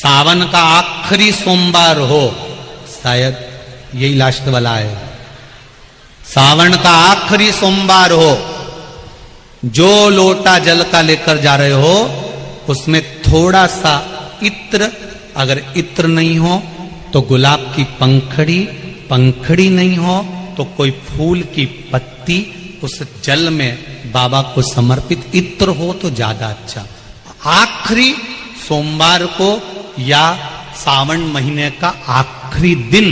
सावन का आखिरी सोमवार हो, शायद यही लास्ट वाला है, सावन का आखिरी सोमवार हो, जो लोटा जल का लेकर जा रहे हो उसमें थोड़ा सा इत्र, अगर इत्र नहीं हो तो गुलाब की पंखड़ी, पंखड़ी नहीं हो तो कोई फूल की पत्ती उस जल में बाबा को समर्पित, इत्र हो तो ज्यादा अच्छा। आखिरी सोमवार को या सावन महीने का आखिरी दिन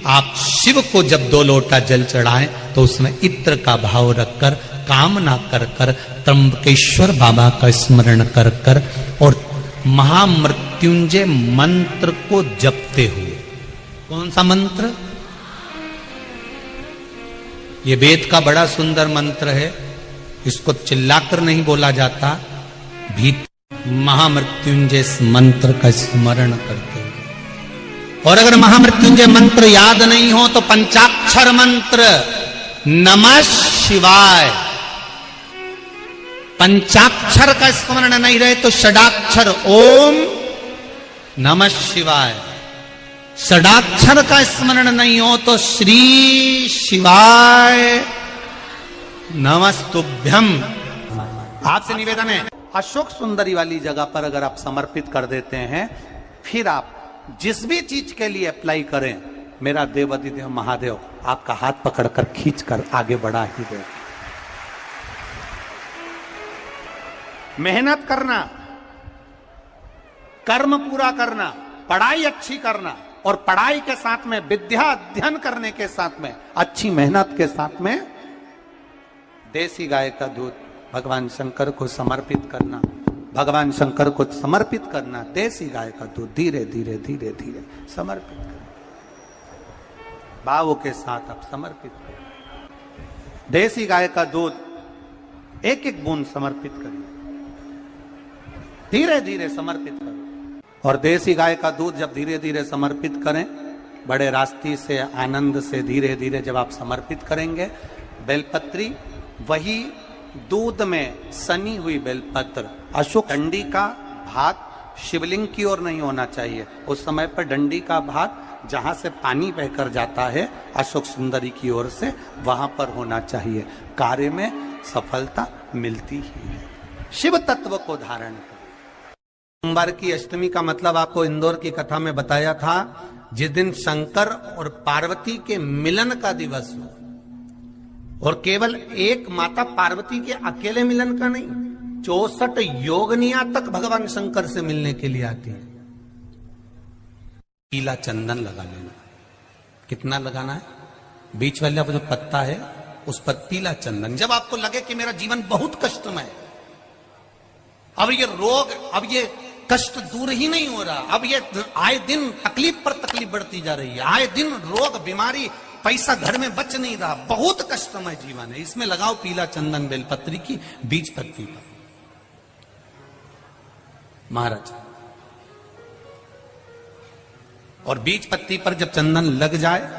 आप शिव को जब 2 लोटा जल चढ़ाएं तो उसमें इत्र का भाव रखकर, कामना कर कर, त्र्यंबकेश्वर बाबा का स्मरण कर कर और महामृत्युंजय मंत्र को जपते हुए। कौन सा मंत्र? ये वेद का बड़ा सुंदर मंत्र है, इसको चिल्लाकर नहीं बोला जाता, भीतर महामृत्युंजय मंत्र का स्मरण करते हुए। और अगर महामृत्युंजय मंत्र याद नहीं हो तो पंचाक्षर मंत्र नमः शिवाय, पंचाक्षर का स्मरण नहीं रहे तो षडाक्षर ओम नमः शिवाय, षडाक्षर का स्मरण नहीं हो तो श्री शिवाय नमस्तुभ्यम। आपसे निवेदन है, अशोक सुंदरी वाली जगह पर अगर आप समर्पित कर देते हैं, फिर आप जिस भी चीज के लिए अप्लाई करें, मेरा देवाधिदेव महादेव आपका हाथ पकड़कर खींचकर आगे बढ़ा ही दे। मेहनत करना, कर्म पूरा करना, पढ़ाई अच्छी करना और पढ़ाई के साथ में विद्या अध्ययन करने के साथ में अच्छी मेहनत के साथ में देसी गाय का दूध भगवान शंकर को समर्पित करना, भगवान शंकर को समर्पित करना, देसी गाय का दूध धीरे धीरे धीरे धीरे समर्पित करना, भावों के साथ आप समर्पित करें। देसी गाय का दूध एक एक बूंद समर्पित करिए, धीरे धीरे समर्पित करो। और देसी गाय का दूध जब धीरे धीरे समर्पित करें, बड़े रास्ते से आनंद से धीरे धीरे जब आप समर्पित करेंगे, बेलपत्री वही दूध में सनी हुई बेलपत्र, अशोक डंडी का भाग शिवलिंग की ओर नहीं होना चाहिए, उस समय पर डंडी का भाग जहां से पानी बहकर जाता है अशोक सुंदरी की ओर से, वहां पर होना चाहिए। कार्य में सफलता मिलती ही है। शिव तत्व को धारण कर। सोमवार की अष्टमी का मतलब आपको इंदौर की कथा में बताया था, जिस दिन शंकर और पार्वती के मिलन का दिवस हो, और केवल एक माता पार्वती के अकेले मिलन का नहीं, 64 योगनियां तक भगवान शंकर से मिलने के लिए आती हैं। पीला चंदन लगा लेना। कितना लगाना है? बीच वाला जो पत्ता है उस पर पीला चंदन। जब आपको लगे कि मेरा जीवन बहुत कष्टमय है, अब ये रोग, अब ये कष्ट दूर ही नहीं हो रहा, अब ये आए दिन तकलीफ पर तकलीफ बढ़ती जा रही है, आए दिन रोग बीमारी, पैसा घर में बच नहीं रहा, बहुत कष्टमय जीवन है, इसमें लगाओ पीला चंदन बेलपत्री की बीज पत्ती पर। महाराज, और बीज पत्ती पर जब चंदन लग जाए,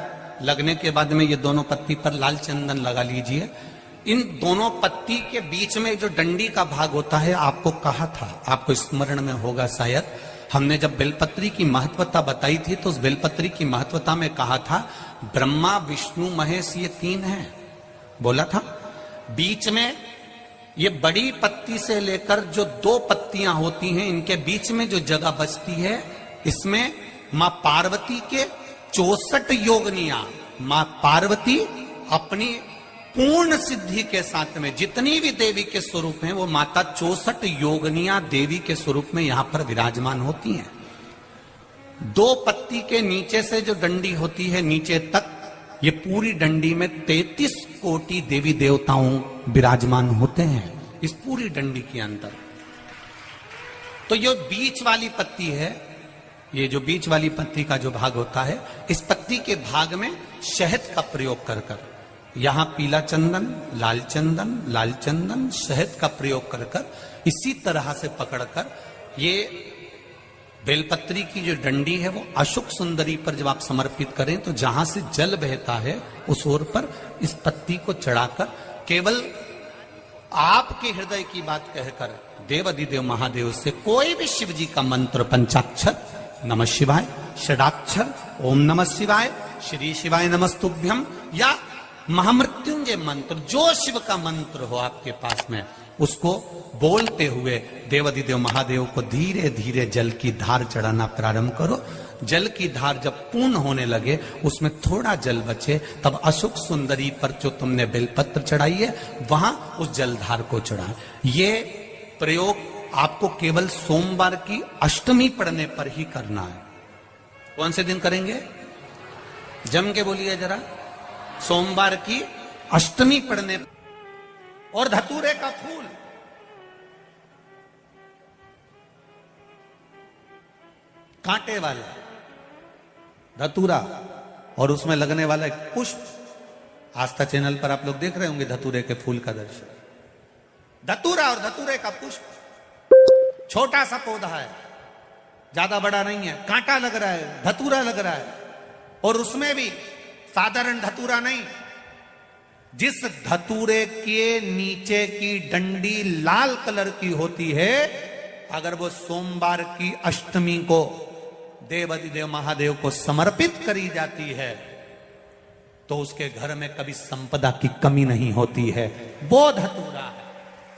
लगने के बाद में ये दोनों पत्ती पर लाल चंदन लगा लीजिए। इन दोनों पत्ती के बीच में जो डंडी का भाग होता है, आपको कहा था, आपको स्मरण में होगा शायद, हमने जब बेलपत्री की महत्वता बताई थी तो उस बेलपत्री की महत्वता में कहा था ब्रह्मा विष्णु महेश ये 3 हैं, बोला था। बीच में ये बड़ी पत्ती से लेकर जो 2 पत्तियां होती हैं, इनके बीच में जो जगह बचती है, इसमें मां पार्वती के 64 योगनियां, मां पार्वती अपनी पूर्ण सिद्धि के साथ में जितनी भी देवी के स्वरूप हैं, वो माता 64 योगनियां देवी के स्वरूप में यहां पर विराजमान होती हैं। 2 पत्ती के नीचे से जो डंडी होती है नीचे तक, ये पूरी डंडी में 33 कोटि देवी देवताओं विराजमान होते हैं इस पूरी डंडी के अंदर। तो ये बीच वाली पत्ती है, ये जो बीच वाली पत्ती का जो भाग होता है, इस पत्ती के भाग में शहद का प्रयोग कर कर, यहां पीला चंदन, लाल चंदन, लाल चंदन, शहद का प्रयोग कर कर, इसी तरह से पकड़कर ये बेलपत्री की जो डंडी है वो अशोक सुंदरी पर जब आप समर्पित करें तो जहां से जल बहता है उस ओर पर इस पत्ती को चढ़ाकर केवल आपके हृदय की बात कहकर देवाधिदेव महादेव से कोई भी शिव जी का मंत्र पंचाक्षर नमः शिवाय, षडाक्षर ओम नमः शिवाय, श्री शिवाय नमस्तुभ्यम, या महामृत्युंजय मंत्र, जो शिव का मंत्र हो आपके पास में, उसको बोलते हुए देवाधिदेव महादेव को धीरे धीरे जल की धार चढ़ाना प्रारंभ करो। जल की धार जब पूर्ण होने लगे, उसमें थोड़ा जल बचे, तब अशोक सुंदरी पर जो तुमने बेलपत्र चढ़ाई है वहां उस जलधार को चढ़ा। ये प्रयोग आपको केवल सोमवार की अष्टमी पढ़ने पर ही करना है। कौन से दिन करेंगे? जम के बोलिए जरा। सोमवार की अष्टमी पढ़ने। और धतूरे का फूल, कांटे वाला धतूरा, और उसमें लगने वाला एक पुष्प। आस्था चैनल पर आप लोग देख रहे होंगे धतूरे के फूल का दर्शन। धतूरा और धतूरे का पुष्प, छोटा सा पौधा है, ज्यादा बड़ा नहीं है, कांटा लग रहा है, धतूरा लग रहा है, और उसमें भी साधारण धतूरा नहीं, जिस धतूरे के नीचे की डंडी लाल कलर की होती है, अगर वो सोमवार की अष्टमी को देवाधिदेव महादेव को समर्पित करी जाती है तो उसके घर में कभी संपदा की कमी नहीं होती है। वो धतूरा है,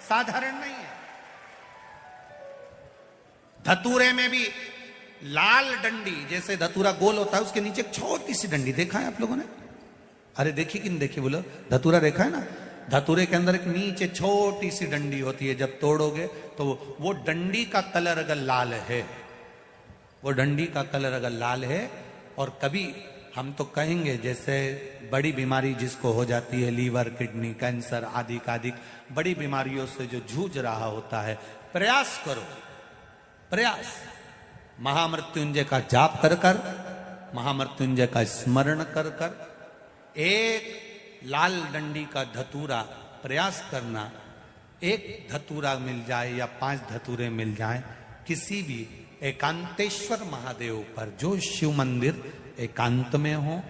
साधारण नहीं है। धतूरे में भी लाल डंडी, जैसे धतूरा गोल होता है उसके नीचे एक छोटी सी डंडी, देखा है आप लोगों ने? अरे देखी कि नहीं देखी बोलो? धतूरा देखा है ना? धतूरे के अंदर एक नीचे छोटी सी डंडी होती है, जब तोड़ोगे तो वो डंडी का कलर अगर लाल है, वो डंडी का कलर अगर लाल है, और कभी हम तो कहेंगे जैसे बड़ी बीमारी जिसको हो जाती है, लीवर, किडनी, कैंसर आदि बड़ी बीमारियों से जो जूझ रहा होता है, प्रयास करो, प्रयास महामृत्युंजय का जाप कर कर, महामृत्युंजय का स्मरण कर कर, एक लाल डंडी का धतूरा प्रयास करना। एक धतूरा मिल जाए या 5 धतूरे मिल जाए किसी भी एकांतेश्वर महादेव पर, जो शिव मंदिर एकांत में हो,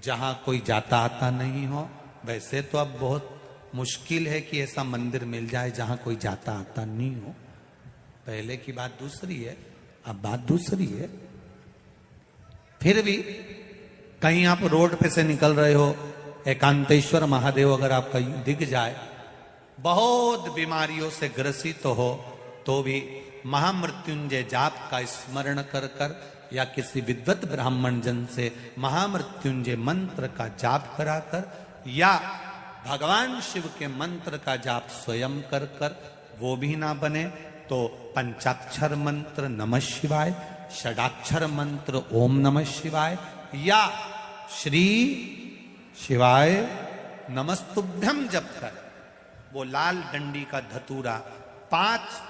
जहां कोई जाता आता नहीं हो। वैसे तो अब बहुत मुश्किल है कि ऐसा मंदिर मिल जाए जहां कोई जाता आता नहीं हो। पहले की बात दूसरी है, अब बात दूसरी है। फिर भी कहीं आप रोड पे से निकल रहे हो, एकांतेश्वर महादेव अगर आपका दिख जाए, बहुत बीमारियों से ग्रसित हो, तो भी महामृत्युंजय जाप का स्मरण कर कर या किसी विद्वत ब्राह्मण जन से महामृत्युंजय मंत्र का जाप कराकर, या भगवान शिव के मंत्र का जाप स्वयं कर कर, वो भी ना बने तो पंचाक्षर मंत्र नमः शिवाय, षडाक्षर मंत्र ओम नमः शिवाय, या श्री शिवाय नमस्तुभ्यम जप कर वो लाल डंडी का धतूरा 5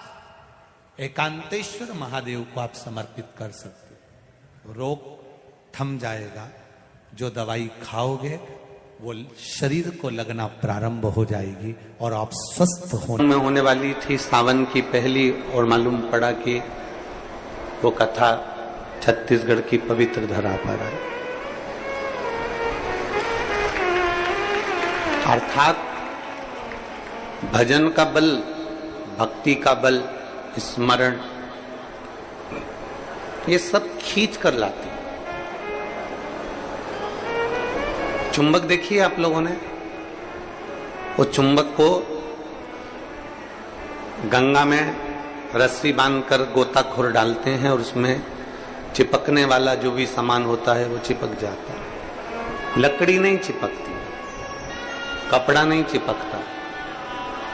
एकांतेश्वर महादेव को आप समर्पित कर सकते हो। रोग थम जाएगा। जो दवाई खाओगे वो शरीर को लगना प्रारंभ हो जाएगी और आप स्वस्थ होने वाली थी। सावन की पहली, और मालूम पड़ा कि वो कथा छत्तीसगढ़ की पवित्र धरा पर है। अर्थात भजन का बल, भक्ति का बल, स्मरण, ये सब खींच कर लाती। चुंबक देखिए आप लोगों ने, वो चुंबक को गंगा में रस्सी बांधकर गोताखोर डालते हैं और उसमें चिपकने वाला जो भी सामान होता है वो चिपक जाता है। लकड़ी नहीं चिपकती, कपड़ा नहीं चिपकता,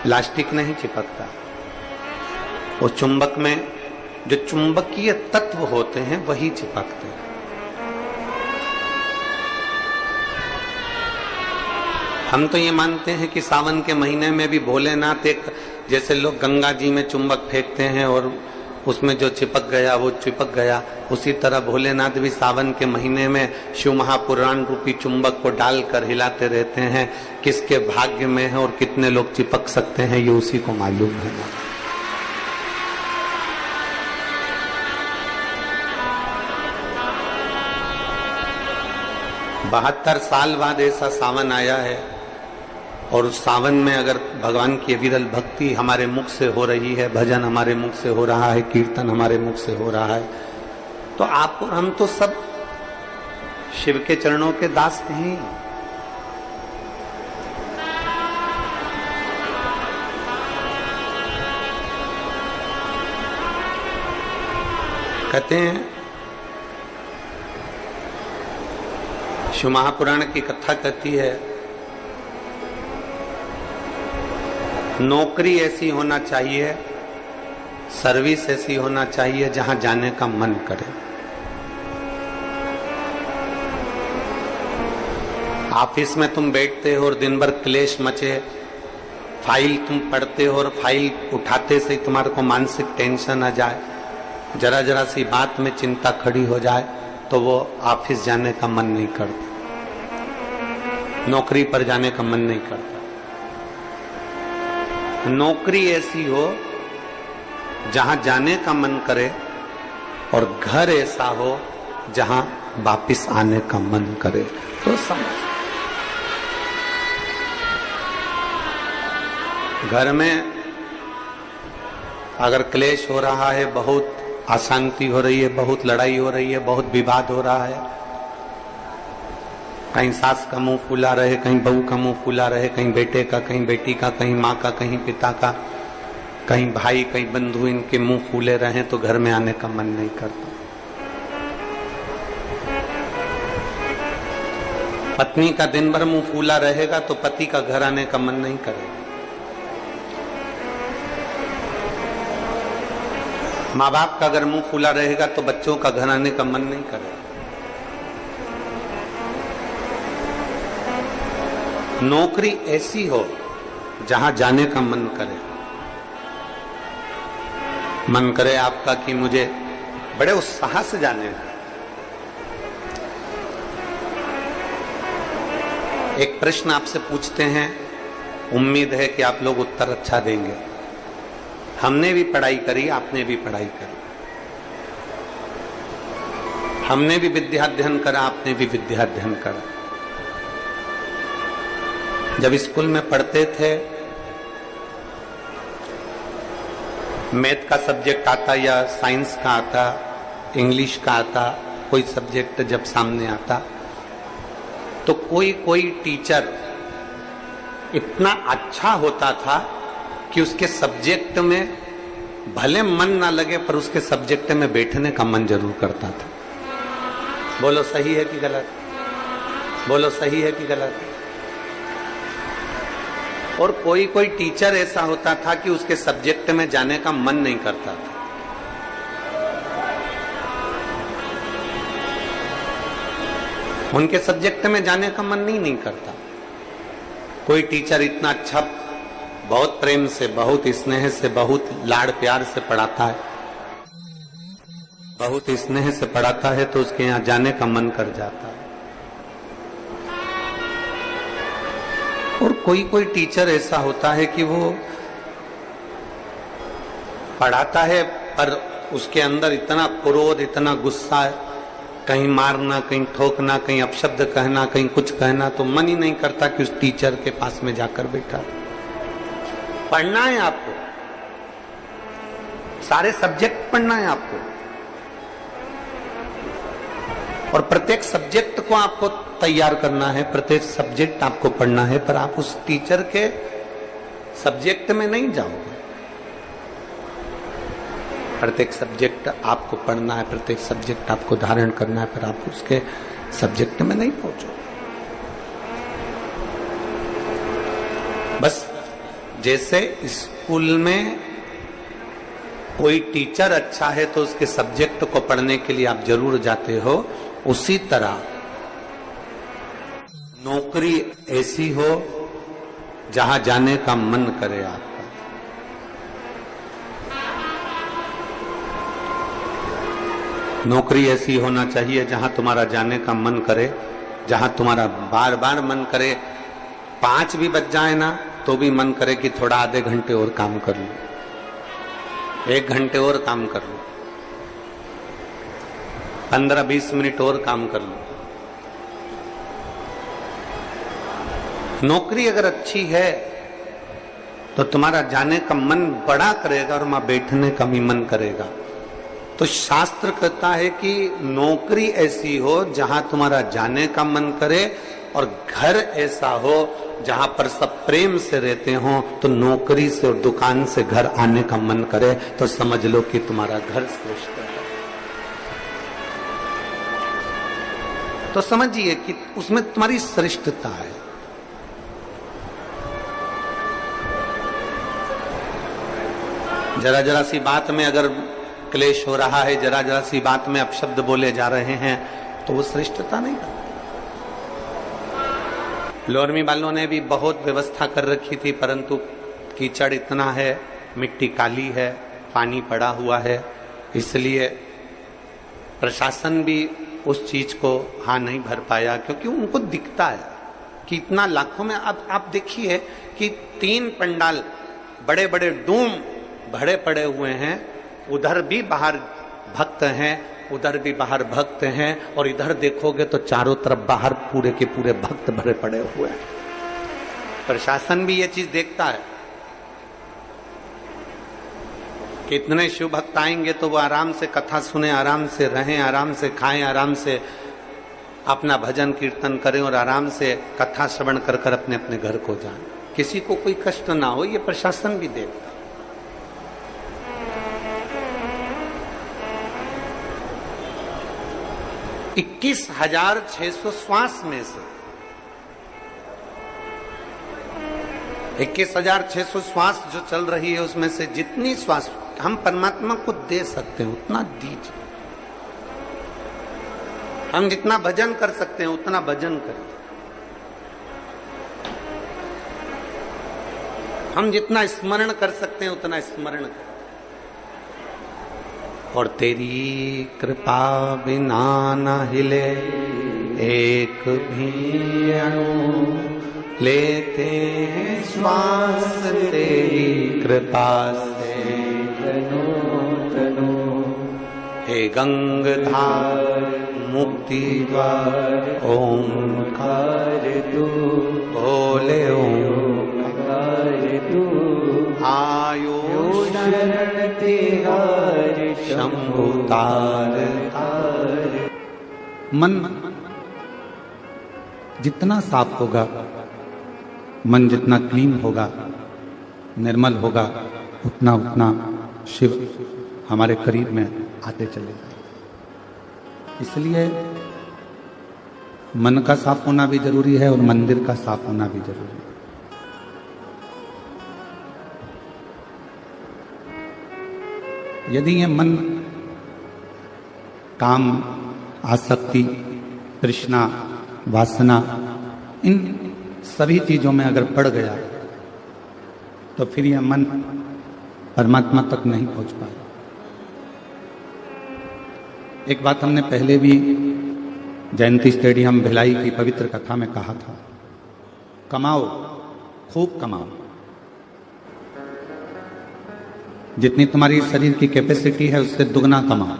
प्लास्टिक नहीं चिपकता। वो चुंबक में जो चुंबकीय तत्व होते हैं वही चिपकते हैं। हम तो ये मानते हैं कि सावन के महीने में भी भोलेनाथ एक, जैसे लोग गंगा जी में चुंबक फेंकते हैं और उसमें जो चिपक गया वो चिपक गया, उसी तरह भोलेनाथ भी सावन के महीने में शिव महापुराण रूपी चुंबक को डालकर हिलाते रहते हैं। किसके भाग्य में है और कितने लोग चिपक सकते हैं ये उसी को मालूम है। 72 साल बाद ऐसा सावन आया है, और उस सावन में अगर भगवान की विरल भक्ति हमारे मुख से हो रही है, भजन हमारे मुख से हो रहा है, कीर्तन हमारे मुख से हो रहा है, तो आप और हम तो सब शिव के चरणों के दास हैं। कहते हैं, शिव महापुराण की कथा कहती है, नौकरी ऐसी होना चाहिए, सर्विस ऐसी होना चाहिए जहां जाने का मन करे। ऑफिस में तुम बैठते हो और दिन भर क्लेश मचे, फाइल तुम पढ़ते हो और फाइल उठाते से तुम्हारे को मानसिक टेंशन आ जाए, जरा जरा सी बात में चिंता खड़ी हो जाए, तो वो ऑफिस जाने का मन नहीं करता, नौकरी पर जाने का मन नहीं करता। नौकरी ऐसी हो जहां जाने का मन करे और घर ऐसा हो जहां वापिस आने का मन करे। तो समझ, घर में अगर क्लेश हो रहा है, बहुत अशांति हो रही है, बहुत लड़ाई हो रही है, बहुत विवाद हो रहा है, कहीं सास का मुंह फूला रहे, कहीं बहू का मुंह फूला रहे, कहीं बेटे का, कहीं बेटी का, कहीं माँ का, कहीं पिता का, कहीं भाई, कहीं बंधु, इनके मुंह फूले रहे तो घर में आने का मन नहीं करता। पत्नी का दिन भर मुंह फूला रहेगा तो पति का घर आने का मन नहीं करेगा। माँ बाप का अगर मुंह फूला रहेगा तो बच्चों का घर आने का मन नहीं करेगा। नौकरी ऐसी हो जहां जाने का मन करे, मन करे आपका कि मुझे बड़े उत्साह से जाने। एक प्रश्न आपसे पूछते हैं, उम्मीद है कि आप लोग उत्तर अच्छा देंगे। हमने भी पढ़ाई करी, आपने भी पढ़ाई करी, हमने भी विद्याध्ययन करा, आपने भी विद्याध्ययन करा। जब स्कूल में पढ़ते थे, मैथ का सब्जेक्ट आता या साइंस का आता, इंग्लिश का आता, कोई सब्जेक्ट जब सामने आता तो कोई कोई टीचर इतना अच्छा होता था कि उसके सब्जेक्ट में भले मन ना लगे पर उसके सब्जेक्ट में बैठने का मन जरूर करता था। बोलो सही है कि गलत? बोलो सही है कि गलत? और कोई कोई टीचर ऐसा होता था कि उसके सब्जेक्ट में जाने का मन नहीं करता था। उनके सब्जेक्ट में जाने का मन नहीं करता। कोई टीचर इतना अच्छा, बहुत प्रेम से, बहुत स्नेह से, बहुत लाड़ प्यार से पढ़ाता है, बहुत स्नेह से पढ़ाता है तो उसके यहाँ जाने का मन कर जाता है। और कोई कोई टीचर ऐसा होता है कि वो पढ़ाता है पर उसके अंदर इतना क्रोध, इतना गुस्सा है, कहीं मारना, कहीं ठोकना, कहीं अपशब्द कहना, कहीं कुछ कहना, तो मन ही नहीं करता कि उस टीचर के पास में जाकर बैठा। पढ़ना है आपको, सारे सब्जेक्ट पढ़ना है आपको, और प्रत्येक सब्जेक्ट को आपको तैयार करना है, प्रत्येक सब्जेक्ट आपको पढ़ना है, पर आप उस टीचर के सब्जेक्ट में नहीं जाओगे। प्रत्येक सब्जेक्ट आपको पढ़ना है, प्रत्येक सब्जेक्ट आपको धारण करना है, पर आप उसके सब्जेक्ट में नहीं पहुंचो। बस जैसे स्कूल में कोई टीचर अच्छा है तो उसके सब्जेक्ट को पढ़ने के लिए आप जरूर जाते हो, उसी तरह नौकरी ऐसी हो जहां जाने का मन करे आपका। नौकरी ऐसी होना चाहिए जहां तुम्हारा जाने का मन करे, जहां तुम्हारा बार बार मन करे, 5 भी बज जाए ना तो भी मन करे कि थोड़ा आधे घंटे और काम कर लूं, 1 घंटे और काम कर लूं, 15-20 मिनट और काम कर लूं। नौकरी अगर अच्छी है तो तुम्हारा जाने का मन बड़ा करेगा और वहां बैठने का भी मन करेगा। तो शास्त्र कहता है कि नौकरी ऐसी हो जहां तुम्हारा जाने का मन करे, और घर ऐसा हो जहां पर सब प्रेम से रहते हो, तो नौकरी से और दुकान से घर आने का मन करे, तो समझ लो कि तुम्हारा घर श्रेष्ठ है। तो समझिए कि उसमें तुम्हारी श्रेष्ठता है। जरा जरा सी बात में अगर क्लेश हो रहा है, जरा जरा सी बात में अपशब्द बोले जा रहे हैं, तो वो श्रेष्ठता नहीं करता। लोरमी वालों ने भी बहुत व्यवस्था कर रखी थी, परंतु कीचड़ इतना है, मिट्टी काली है, पानी पड़ा हुआ है, इसलिए प्रशासन भी उस चीज को हाँ नहीं भर पाया, क्योंकि उनको दिखता है कि इतना लाखों में। अब आप देखिए कि 3 पंडाल बड़े बड़े डूम भरे पड़े हुए हैं, उधर भी बाहर भक्त हैं, उधर भी बाहर भक्त हैं, और इधर देखोगे तो चारों तरफ बाहर पूरे के पूरे भक्त भरे पड़े हुए हैं। प्रशासन भी ये चीज देखता है। कितने शिव भक्त आएंगे तो वो आराम से कथा सुने, आराम से रहें, आराम से खाएं, आराम से अपना भजन कीर्तन करें, और आराम से कथा श्रवण कर कर अपने अपने घर को जाएं, किसी को कोई कष्ट ना हो। ये प्रशासन भी देखता है। 21,600 श्वास में से 21,600 श्वास जो चल रही है, उसमें से जितनी श्वास हम परमात्मा को दे सकते हैं उतना दीजिए। हम जितना भजन कर सकते हैं उतना भजन करें, हम जितना स्मरण कर सकते हैं उतना स्मरण करें। और तेरी कृपा बिना न हिले एक भी अणु, लेते हैं श्वास तेरी कृपा से तनो तनो। हे गंगाधार मुक्ति द्वार ओंकार तू, बोले ओंकार तू। आयो शरण तिहार शंभु तार तार। मन जितना साफ होगा, मन जितना क्लीन होगा, निर्मल होगा, उतना उतना शिव हमारे करीब में आते चले जाए। इसलिए मन का साफ होना भी जरूरी है और मंदिर का साफ होना भी जरूरी है। यदि ये मन काम, आसक्ति, तृष्णा, वासना, इन सभी चीजों में अगर पड़ गया तो फिर यह मन परमात्मा तक नहीं पहुंच पाएगा। एक बात हमने पहले भी जयंती स्टेडियम भिलाई की पवित्र कथा में कहा था, कमाओ, खूब कमाओ। जितनी तुम्हारी शरीर की कैपेसिटी है उससे दुगना कमाओ।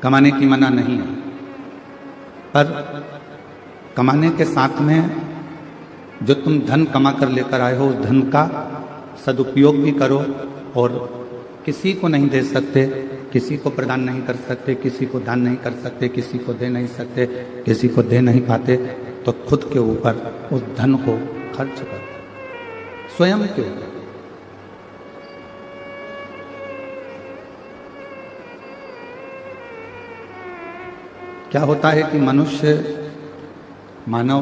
कमाने की मना नहीं है, पर कमाने के साथ में जो तुम धन कमा कर लेकर आए हो उस धन का सदुपयोग भी करो। और किसी को नहीं दे सकते, किसी को प्रदान नहीं कर सकते, किसी को दान नहीं कर सकते, किसी को दे नहीं सकते, किसी को दे नहीं पाते, तो खुद के ऊपर उस धन को खर्च करो, स्वयं के ऊपर। क्या होता है कि मनुष्य, मानव